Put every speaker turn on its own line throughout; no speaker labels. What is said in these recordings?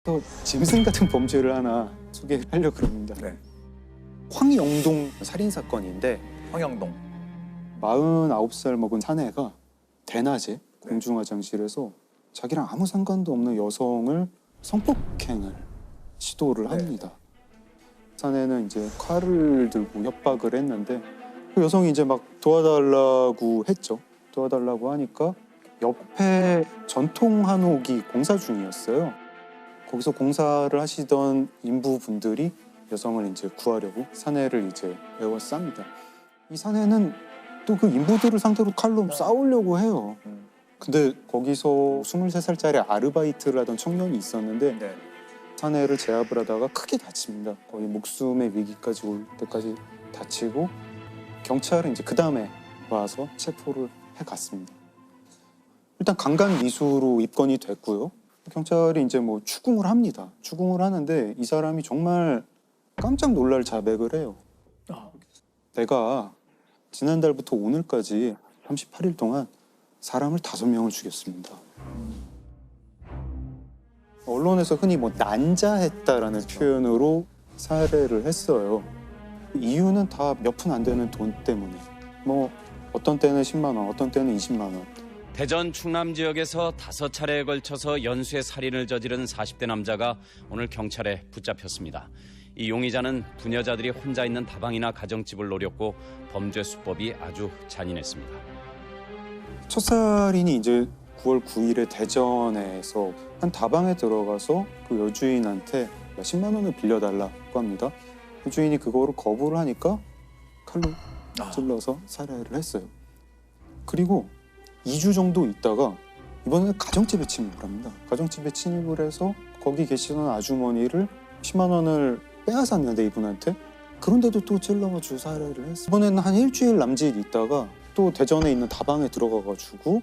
또 짐승 같은 범죄를 하나 소개하려고 합니다.
네.
황영동 살인 사건인데
황영동.
49살 먹은 사내가 대낮에 공중화장실에서 자기랑 아무 상관도 없는 여성을 성폭행을 시도를 합니다. 사내는 이제 칼을 들고 협박을 했는데 그 여성이 이제 막 도와달라고 했죠. 도와달라고 하니까 옆에 전통 한옥이 공사 중이었어요. 거기서 공사를 하시던 인부분들이 여성을 이제 구하려고 사내를 이제 에워쌉니다. 이 사내는 또 그 인부들을 상대로 칼로 싸우려고 해요. 근데 거기서 23살짜리 아르바이트를 하던 청년이 있었는데
네.
사내를 제압을 하다가 크게 다칩니다. 거의 목숨의 위기까지 올 때까지 다치고 경찰은 이제 그 다음에 와서 체포를 해갔습니다. 일단 강간 미수로 입건이 됐고요. 경찰이 이제 뭐 추궁을 합니다. 추궁을 하는데 이 사람이 정말 깜짝 놀랄 자백을 해요. 내가 지난달부터 오늘까지 38일 동안 사람을 5명을 죽였습니다. 언론에서 흔히 뭐 난자했다라는 표현으로 살해를 했어요. 이유는 다 몇 푼 안 되는 돈 때문에. 뭐 어떤 때는 10만 원, 어떤 때는 20만 원.
대전 충남 지역에서 5차례에 걸쳐서 연쇄 살인을 저지른 40대 남자가 오늘 경찰에 붙잡혔습니다. 이 용의자는 부녀자들이 혼자 있는 다방이나 가정집을 노렸고 범죄 수법이 아주 잔인했습니다.
첫 살인이 이제 9월 9일에 대전에서 한 다방에 들어가서 그 여주인한테 10만 원을 빌려달라고 합니다. 여주인이 그거를 거부를 하니까 칼로 찔러서 살해를 했어요. 그리고 2주 정도 있다가 이번에는 가정집에 침입을 합니다. 가정집에 침입을 해서 거기 계시던 아주머니를 10만 원을 빼앗았는데 이분한테 그런데도 또 찔러가지고 살해를 했어요. 이번에는 한 일주일 남짓 있다가 또 대전에 있는 다방에 들어가가지고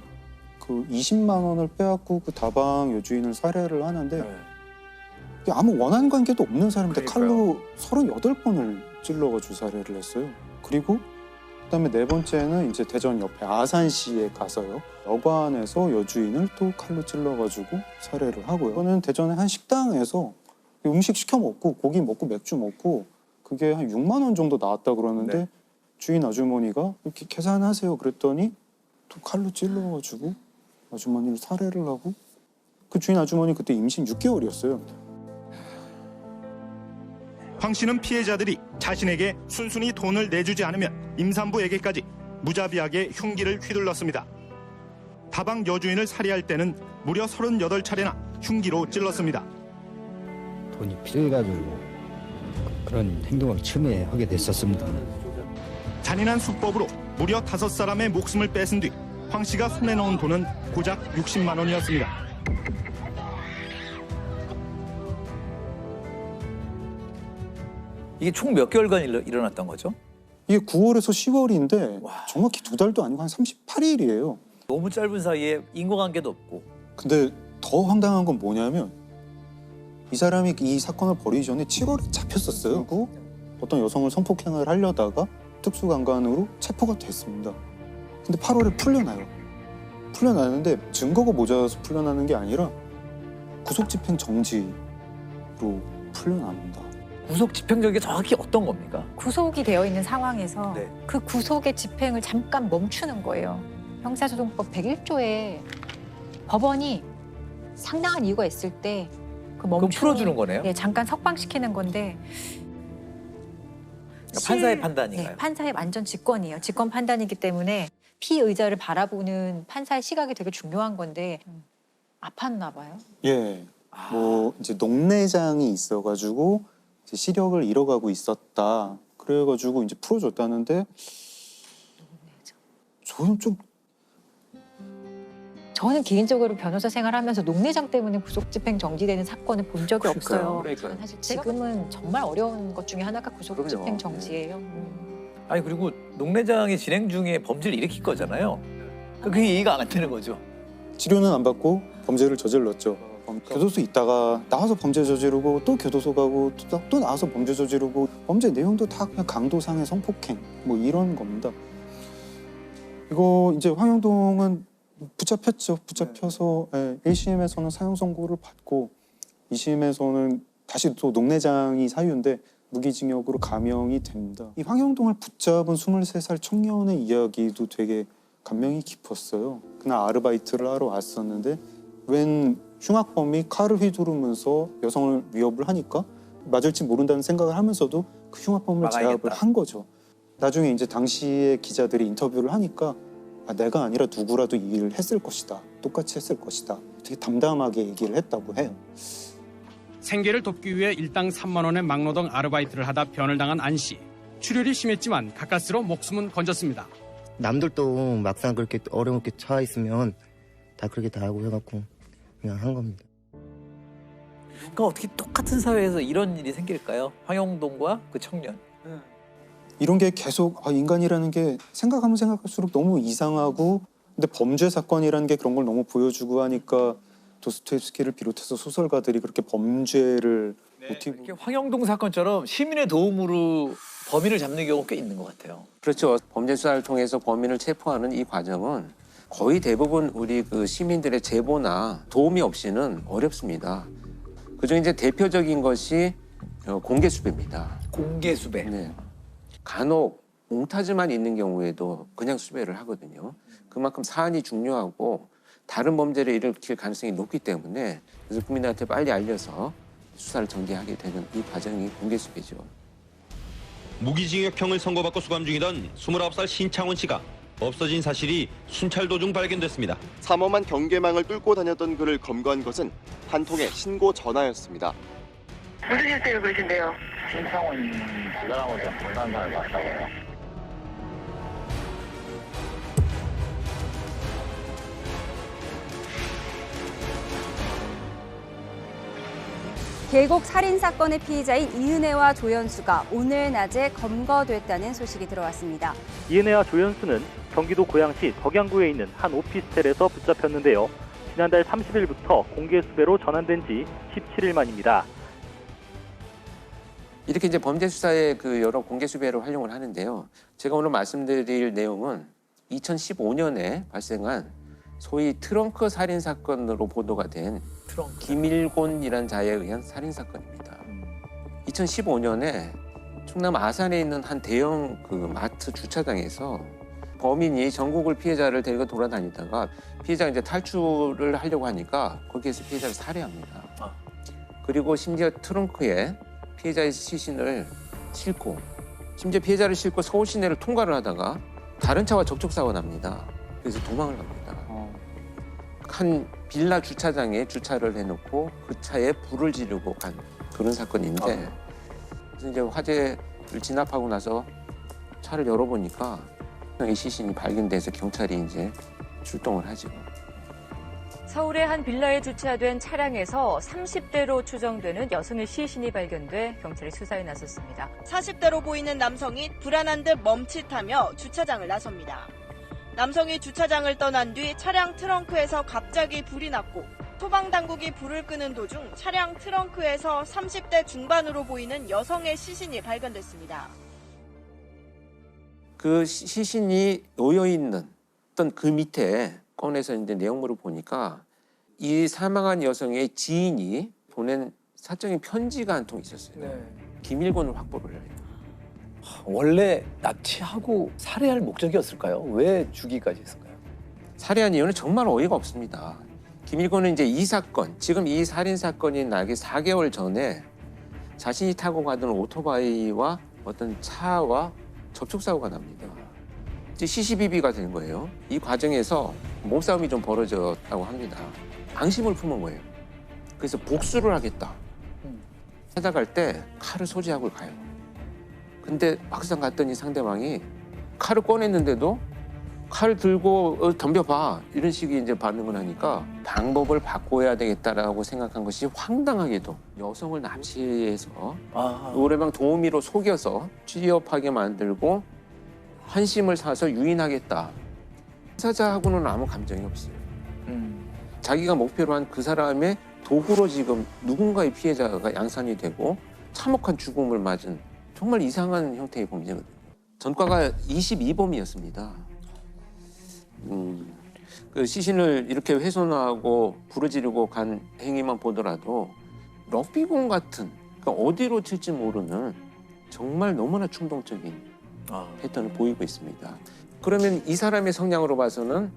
그 20만 원을 빼앗고 그 다방 여주인을 살해를 하는데 이게 아무 원한 관계도 없는 사람인데 칼로 38번을 찔러가지고 살해를 했어요. 그리고 그다음에 네 번째는 이제 대전 옆에 아산시에 가서요. 여관에서 여주인을 또 칼로 찔러가지고 살해를 하고요. 이거는 대전의 한 식당에서 음식 시켜 먹고 고기 먹고 맥주 먹고 그게 한 6만 원 정도 나왔다 그러는데 주인 아주머니가 이렇게 계산하세요 그랬더니 또 칼로 찔러가지고 아주머니를 살해를 하고 그 주인 아주머니 그때 임신 6개월이었어요.
황 씨는 피해자들이 자신에게 순순히 돈을 내주지 않으면 임산부에게까지 무자비하게 흉기를 휘둘렀습니다. 다방 여주인을 살해할 때는 무려 38차례나 흉기로 찔렀습니다.
돈이 필요해가지고 그런 행동을 처음에 하게 됐었습니다.
잔인한 수법으로 무려 5사람의 목숨을 뺏은 뒤 황 씨가 손에 넣은 돈은 고작 60만 원이었습니다.
이게 총 몇 개월간 일어났던 거죠?
이게 9월에서 10월인데 정확히 2달도 아니고 한 38일이에요.
너무 짧은 사이에 인과관계도 없고.
근데 더 황당한 건 뭐냐면 이 사람이 이 사건을 벌이기 전에 7월에 잡혔었어요. 그리고 어떤 여성을 성폭행을 하려다가 특수강간으로 체포가 됐습니다. 근데 8월에 풀려나요. 풀려나는데 증거가 모자라서 풀려나는 게 아니라 구속집행 정지로 풀려납니다.
구속 집행적이 정확히 어떤 겁니까?
구속이 되어 있는 상황에서
네.
그 구속의 집행을 잠깐 멈추는 거예요. 형사소송법 101조에 법원이 상당한 이유가 있을 때 그
그럼 풀어주는 거네요?
네, 잠깐 석방시키는 건데
그러니까 판사의 판단인가요?
네, 판사의 완전 직권이에요. 직권 판단이기 때문에 피의자를 바라보는 판사의 시각이 되게 중요한 건데 아팠나 봐요.
예, 뭐 이제 녹내장이 있어가지고 이제 시력을 잃어가고 있었다. 그래가지고 이제 풀어줬다는데
저는 개인적으로 변호사 생활하면서 녹내장 때문에 구속집행 정지되는 사건을 본 적이 없어요.
그러니까요.
사실 지금은 정말 어려운 것 중에 하나가 구속집행
그럼요.
정지예요.
아니 그리고 녹내장이 진행 중에 범죄를 일으킬 거잖아요. 그게 이해가 안 되는 거죠.
치료는 안 받고 범죄를 저질렀죠. 교도소 있다가 나와서 범죄 저지르고 또 교도소 가고 또 나와서 범죄 저지르고 범죄 내용도 다 그냥 강도상의 성폭행 뭐 이런 겁니다. 이거 이제 황영동은 붙잡혔죠. 붙잡혀서 1심에서는 사형 선고를 받고 2심에서는 다시 또 농내장이 사유인데 무기징역으로 감형이 됩니다. 이 황영동을 붙잡은 23살 청년의 이야기도 되게 감명이 깊었어요. 그날 아르바이트를 하러 왔었는데 웬 흉악범이 칼을 휘두르면서 여성을 위협을 하니까 맞을지 모른다는 생각을 하면서도 그 흉악범을
막아야겠다.
제압을 한 거죠. 나중에 이제 당시에 기자들이 인터뷰를 하니까 내가 아니라 누구라도 이 일을 했을 것이다. 똑같이 했을 것이다. 되게 담담하게 얘기를 했다고 해요.
생계를 돕기 위해 일당 3만 원의 막노동 아르바이트를 하다 변을 당한 안 씨. 출혈이 심했지만 가까스로 목숨은 건졌습니다.
남들도 막상 그렇게 어렵게 처해 있으면 다 그렇게 다 하고 해갖고 그냥 한 겁니다.
그러니까 어떻게 똑같은 사회에서 이런 일이 생길까요? 황영동과 그 청년.
이런 게 계속 인간이라는 게 생각하면 생각할수록 너무 이상하고 근데 범죄 사건이라는 게 그런 걸 너무 보여주고 하니까 도스토옙스키를 비롯해서 소설가들이 그렇게 범죄를 모티브
이렇게 황영동 사건처럼 시민의 도움으로 범인을 잡는 경우가 꽤 있는 것 같아요.
그렇죠. 범죄 수사를 통해서 범인을 체포하는 이 과정은 거의 대부분 우리 그 시민들의 제보나 도움이 없이는 어렵습니다. 그중에 이제 대표적인 것이 공개 수배입니다.
공개 수배.
네. 간혹 몽타주만 있는 경우에도 그냥 수배를 하거든요. 그만큼 사안이 중요하고 다른 범죄를 일으킬 가능성이 높기 때문에 그래서 국민들한테 빨리 알려서 수사를 전개하게 되는 이 과정이 공개 수배죠.
무기징역형을 선고받고 수감 중이던 29살 신창원 씨가 없어진 사실이 순찰 도중 발견됐습니다.
삼엄한 경계망을 뚫고 다녔던 그를 검거한 것은 한 통의 신고 전화였습니다.
무슨 일대로 그러신데요?
신창원이 부자랑을 좀 못하는 사람이 맞다고요.
계곡 살인사건의 피의자인 이은혜와 조연수가 오늘 낮에 검거됐다는 소식이 들어왔습니다.
이은혜와 조연수는 경기도 고양시 덕양구에 있는 한 오피스텔에서 붙잡혔는데요. 지난달 30일부터 공개 수배로 전환된 지 17일 만입니다.
이렇게 이제 범죄 수사에 그 여러 공개 수배를 활용을 하는데요. 제가 오늘 말씀드릴 내용은 2015년에 발생한 소위 트렁크 살인 사건으로 보도가 된 김일곤이라는 자에 의한 살인 사건입니다. 2015년에 충남 아산에 있는 한 대형 그 마트 주차장에서 범인이 전국을 피해자를 데리고 돌아다니다가 피해자가 이제 탈출을 하려고 하니까 거기에서 피해자를 살해합니다. 그리고 심지어 트렁크에 피해자의 시신을 싣고 심지어 피해자를 싣고 서울 시내를 통과를 하다가 다른 차와 접촉사고가 납니다. 그래서 도망을 갑니다. 한 빌라 주차장에 주차를 해놓고 그 차에 불을 지르고 간 그런 사건인데 그래서 이제 화재를 진압하고 나서 차를 열어보니까 이 시신이 발견돼서 경찰이 이제 출동을 하죠.
서울의 한 빌라에 주차된 차량에서 30대로 추정되는 여성의 시신이 발견돼 경찰이 수사에 나섰습니다.
40대로 보이는 남성이 불안한 듯 멈칫하며 주차장을 나섭니다. 남성이 주차장을 떠난 뒤 차량 트렁크에서 갑자기 불이 났고 소방당국이 불을 끄는 도중 차량 트렁크에서 30대 중반으로 보이는 여성의 시신이 발견됐습니다.
그 시신이 놓여있는 어떤 그 밑에 꺼내서 이제 내용물을 보니까 이 사망한 여성의 지인이 보낸 사적인 편지가 한 통 있었어요.
네.
김일곤을 확보를 해요.
원래 납치하고 살해할 목적이었을까요? 왜 죽이까지 했을까요?
살해한 이유는 정말 어이가 없습니다. 김일곤은 이제 이 사건, 지금 이 살인 사건이 나기 4개월 전에 자신이 타고 가던 오토바이와 어떤 차와 접촉사고가 납니다. 이제 시시비비가 된 거예요. 이 과정에서 몸싸움이 좀 벌어졌다고 합니다. 앙심을 품은 거예요. 그래서 복수를 하겠다. 찾아갈 때 칼을 소지하고 가요. 근데 막상 갔더니 상대방이 칼을 꺼냈는데도 칼 들고 덤벼봐 이런 식의 이제 반응을 하니까 방법을 바꿔야 되겠다라고 생각한 것이 황당하게도 여성을 납치해서 노래방 도우미로 속여서 취업하게 만들고 환심을 사서 유인하겠다. 사자하고는 아무 감정이 없어요. 자기가 목표로 한 그 사람의 도구로 지금 누군가의 피해자가 양산이 되고 참혹한 죽음을 맞은 정말 이상한 형태의 범죄거든요. 전과가 22범이었습니다. 그 시신을 이렇게 훼손하고 부르지르고 간 행위만 보더라도 럭비공 같은, 그러니까 어디로 튈지 모르는 정말 너무나 충동적인 패턴을 보이고 있습니다. 그러면 이 사람의 성향으로 봐서는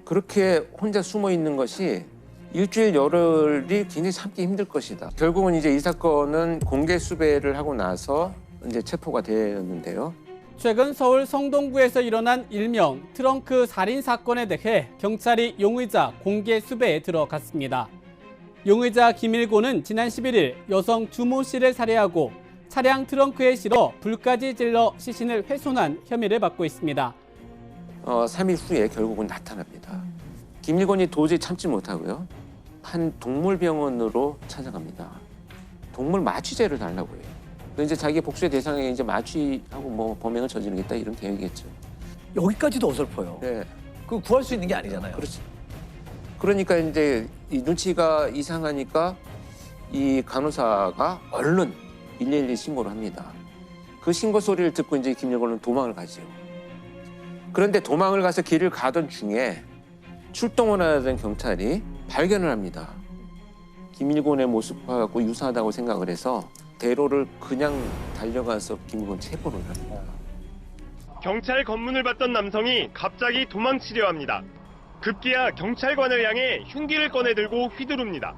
그렇게 혼자 숨어 있는 것이 일주일 열흘이 굉장히 참기 힘들 것이다. 결국은 이제 이 사건은 공개 수배를 하고 나서 이제 체포가 되었는데요.
최근 서울 성동구에서 일어난 일명 트렁크 살인 사건에 대해 경찰이 용의자 공개 수배에 들어갔습니다. 용의자 김일곤은 지난 11일 여성 주모 씨를 살해하고 차량 트렁크에 실어 불까지 질러 시신을 훼손한 혐의를 받고 있습니다.
3일 후에 결국은 나타납니다. 김일곤이 도저히 참지 못하고요. 한 동물병원으로 찾아갑니다. 동물 마취제를 달라고 해요. 이제 자기 복수의 대상에 이제 마취하고 뭐 범행을 저지르겠다 이런 계획이겠죠.
여기까지도 어설퍼요.
네.
그 구할 수 있는 게 아니잖아요.
그렇지. 그러니까 이제 이 눈치가 이상하니까 이 간호사가 얼른 112 신고를 합니다. 그 신고 소리를 듣고 이제 김일곤은 도망을 가죠. 그런데 도망을 가서 길을 가던 중에 출동을 하던 경찰이 발견을 합니다. 김일곤의 모습하고 유사하다고 생각을 해서 대로를 그냥 달려가서 김일곤 체포를 합니다.
경찰 검문을 받던 남성이 갑자기 도망치려 합니다. 급기야 경찰관을 향해 흉기를 꺼내들고 휘두릅니다.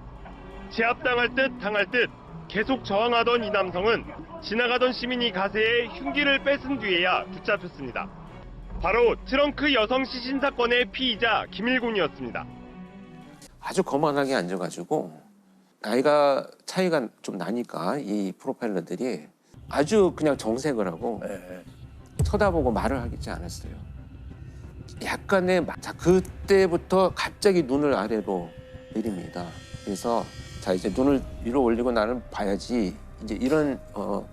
제압당할 듯 당할 듯 계속 저항하던 이 남성은 지나가던 시민이 가세에 흉기를 뺏은 뒤에야 붙잡혔습니다. 바로 트렁크 여성 시신 사건의 피의자 김일곤이었습니다.
아주 거만하게 앉아가지고 나이가 차이가 좀 나니까 이 프로파일러들이 아주 그냥 정색을 하고 쳐다보고 말을 하지 않았어요. 약간의 자 그때부터 갑자기 눈을 아래로 내립니다. 그래서 자 이제 눈을 위로 올리고 나는 봐야지 이제 이런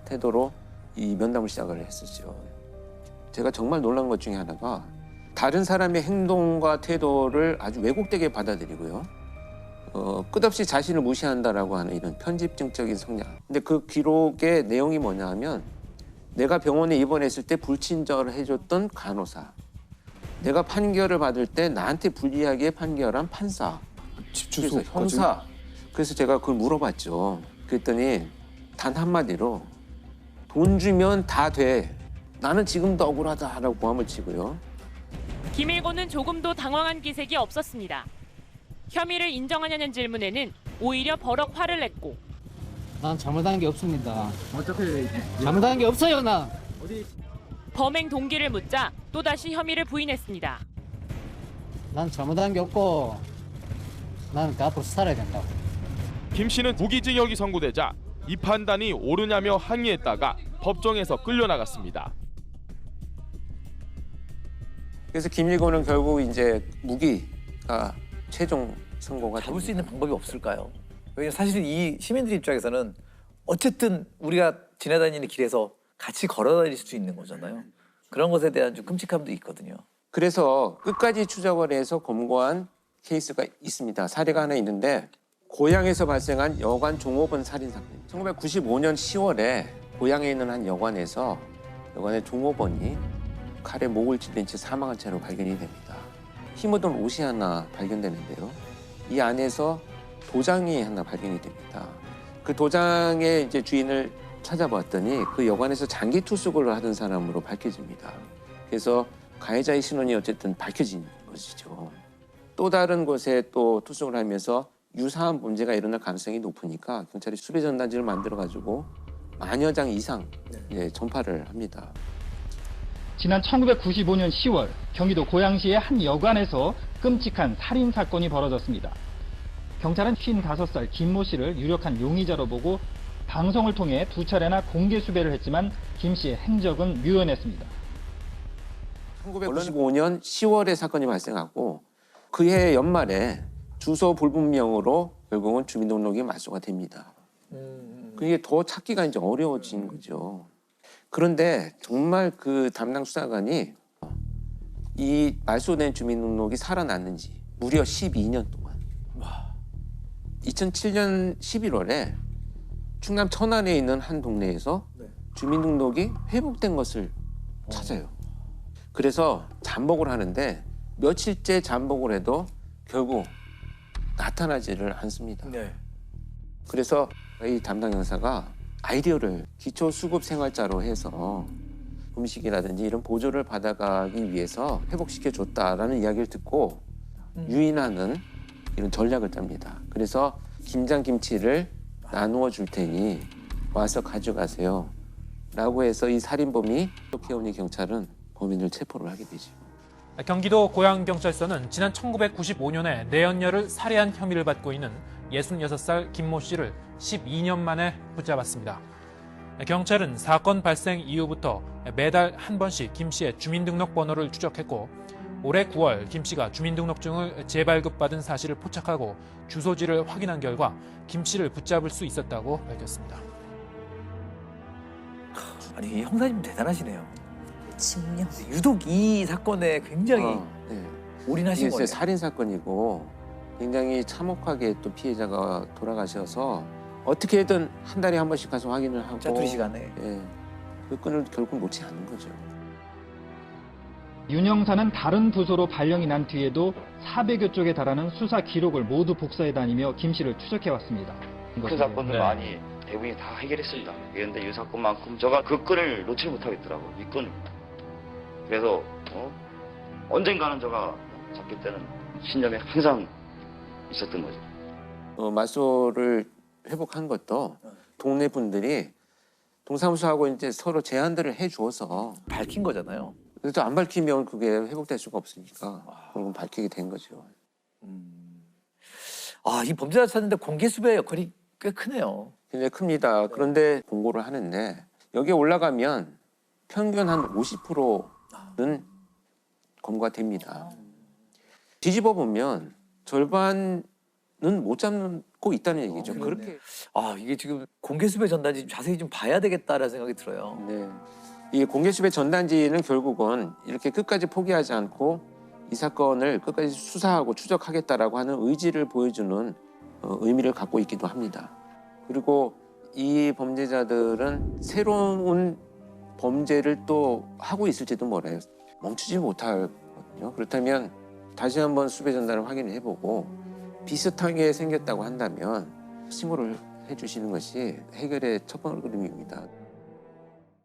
태도로 이 면담을 시작을 했었죠. 제가 정말 놀란 것 중에 하나가 다른 사람의 행동과 태도를 아주 왜곡되게 받아들이고요. 끝없이 자신을 무시한다라고 하는 이런 편집증적인 성향. 근데 그 기록의 내용이 뭐냐 하면 내가 병원에 입원했을 때 불친절을 해줬던 간호사, 내가 판결을 받을 때 나한테 불리하게 판결한 판사, 그래서 형사. 그래서 제가 그걸 물어봤죠. 그랬더니 단 한마디로 돈 주면 다 돼. 나는 지금도 억울하다라고 고함을 치고요.
김일곤은 조금도 당황한 기색이 없었습니다. 혐의를 인정하냐는 질문에는 오히려 버럭 화를 냈고
난 잘못한 게 없습니다. 어차피 잘못한 게 없어요, 나.
범행 동기를 묻자 또다시 혐의를 부인했습니다.
난 잘못한 게 없고 나는 앞으로 살아야 된다.
김 씨는 무기징역이 선고되자 이 판단이 옳으냐며 항의했다가 법정에서 끌려나갔습니다.
그래서 김일곤은 결국 이제 무기가 최종 선고가
잡을 수 있는 방법이 없을까요? 왜냐면 사실은 이 시민들 입장에서는 어쨌든 우리가 지나다니는 길에서 같이 걸어다닐 수 있는 거잖아요. 그런 것에 대한 좀 끔찍함도 있거든요.
그래서 끝까지 추적을 해서 검거한 케이스가 있습니다. 사례가 하나 있는데 고향에서 발생한 여관 종업원 살인 사건. 1995년 10월에 고향에 있는 한 여관에서 여관의 종업원이 칼에 목을 찔린 채 사망한 채로 발견이 됩니다. 피 묻은 옷이 하나 발견되는데요. 이 안에서 도장이 하나 발견이 됩니다. 그 도장의 이제 주인을 찾아봤더니 그 여관에서 장기 투숙을 하던 사람으로 밝혀집니다. 그래서 가해자의 신원이 어쨌든 밝혀진 것이죠. 또 다른 곳에 또 투숙을 하면서 유사한 범죄가 일어날 가능성이 높으니까 경찰이 수배 전단지를 만들어가지고 10,000여 장 이상 전파를 합니다.
지난 1995년 10월 경기도 고양시의 한 여관에서 끔찍한 살인 사건이 벌어졌습니다. 경찰은 55살 김모 씨를 유력한 용의자로 보고 방송을 통해 2차례나 공개 수배를 했지만 김 씨의 행적은 묘연했습니다.
1995년 10월에 사건이 발생하고 그해 연말에 주소 불분명으로 결국은 주민등록이 말소가 됩니다. 그게 더 찾기가 이제 어려워진 거죠. 그런데 정말 그 담당 수사관이 이 말소된 주민등록이 살아났는지 무려 12년 동안 2007년 11월에 충남 천안에 있는 한 동네에서 주민등록이 회복된 것을 찾아요. 그래서 잠복을 하는데 며칠째 잠복을 해도 결국 나타나지를 않습니다. 그래서 이 담당 형사가 아이디어를 기초수급생활자로 해서 음식이라든지 이런 보조를 받아가기 위해서 회복시켜줬다라는 이야기를 듣고 유인하는 이런 전략을 짭니다. 그래서 김장김치를 나누어 줄 테니 와서 가져가세요 라고 해서 이 살인범이 해오니 경찰은 범인을 체포를 하게 되죠.
경기도 고양경찰서는 지난 1995년에 내연녀를 살해한 혐의를 받고 있는 66살 김모 씨를 12년 만에 붙잡았습니다. 경찰은 사건 발생 이후부터 매달 한 번씩 김 씨의 주민등록번호를 추적했고 올해 9월 김 씨가 주민등록증을 재발급받은 사실을 포착하고 주소지를 확인한 결과 김 씨를 붙잡을 수 있었다고 밝혔습니다.
아니 형사님 대단하시네요.
증명.
유독 이 사건에 굉장히 올인하신
이게
거예요.
살인 사건이고 굉장히 참혹하게 또 피해자가 돌아가셔서 어떻게든 한 달에 한 번씩 가서 확인을 하고
짜투리 시간에.
예, 그 끈을 결국 놓지 않는 거죠.
윤 형사는 다른 부서로 발령이 난 뒤에도 400여 쪽에 달하는 수사 기록을 모두 복사해 다니며 김 씨를 추적해왔습니다.
큰 사건들 많이 대부분이 다 해결했습니다. 그런데 이 사건만큼 제가 그 끈을 놓지 못하겠더라고요. 이 끈을. 그래서 언젠가는 제가 잡힐 때는 신념이 항상 있었던 거죠.
맞소를 회복한 것도 동네 분들이 동사무소하고 이제 서로 제안들을 해주어서
밝힌 거잖아요.
그래도 안 밝히면 그게 회복될 수가 없으니까 그건 밝히게 된 거죠.
이 범죄자 찾는데 공개 수배의 역할이 꽤 크네요.
굉장히 큽니다. 그런데 공고를 하는데 여기에 올라가면 평균 한 50%는 검거가 됩니다. 뒤집어 보면 절반은 못 잡고 있다는 얘기죠. 그렇게
이게 지금 공개 수배 전단지 좀 자세히 좀 봐야 되겠다라는 생각이 들어요.
네. 이 공개수배 전단지는 결국은 이렇게 끝까지 포기하지 않고 이 사건을 끝까지 수사하고 추적하겠다라고 하는 의지를 보여주는 의미를 갖고 있기도 합니다. 그리고 이 범죄자들은 새로운 범죄를 또 하고 있을지도 몰라요. 멈추지 못하거든요. 그렇다면 다시 한번 수배 전단을 확인을 해보고 비슷하게 생겼다고 한다면 신고를 해주시는 것이 해결의 첫 걸음입니다.